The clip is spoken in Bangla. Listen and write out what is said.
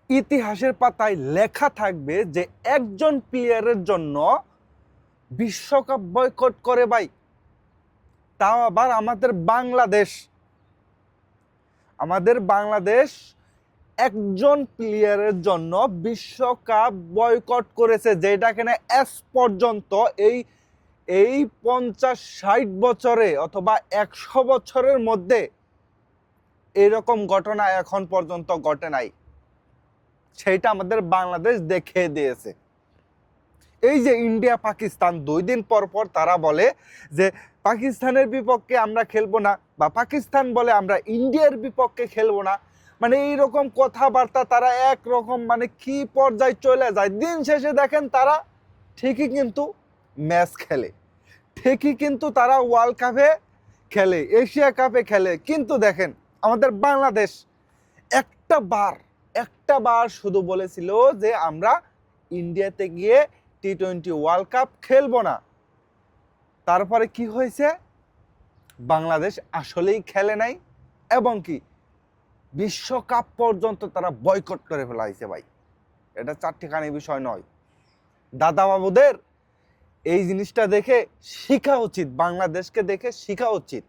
ইতিহাসের পাতায় লেখা থাকবে যে একজন প্লেয়ারের জন্য বিশ্বকাপ বয়কট করে ভাই, তাও আবার আমাদের বাংলাদেশ একজন প্লেয়ারের জন্য বিশ্বকাপ বয়কট করেছে, যেটা কিনা আজ পর্যন্ত এই এই 50-60 বছরে অথবা 100 বছরের মধ্যে এরকম ঘটনা এখন পর্যন্ত ঘটে নাই। সেইটা আমাদের বাংলাদেশ দেখিয়ে দিয়েছে। এই যে ইন্ডিয়া পাকিস্তান 2 দিন পর পর তারা বলে যে পাকিস্তানের বিপক্ষে আমরা খেলবো না, বা পাকিস্তান বলে আমরা ইন্ডিয়ার বিপক্ষে খেলবো না। মানে এইরকম কথাবার্তা তারা একরকম মানে কি পর্যায়ে চলে যায়। দিন শেষে দেখেন তারা ঠিকই কিন্তু ম্যাচ খেলে, ঠিকই কিন্তু তারা ওয়ার্ল্ড কাপে খেলে, এশিয়া কাপে খেলে, কিন্তু দেখেন আমাদের বাংলাদেশ একটা বার শুধু বলেছিল যে আমরা ইন্ডিয়াতে গিয়ে টি-20 ওয়ার্ল্ড কাপ খেলবো না। তারপরে কি হয়েছে? বাংলাদেশ আসলেই খেলে নাই, এবং কি বিশ্বকাপ পর্যন্ত তারা বয়কট করে ফেলাইছে ভাই। এটা চারটিখানি বিষয় নয়। দাদা বাবুদের এই জিনিসটা দেখে শেখা উচিত, বাংলাদেশকে দেখে শেখা উচিত।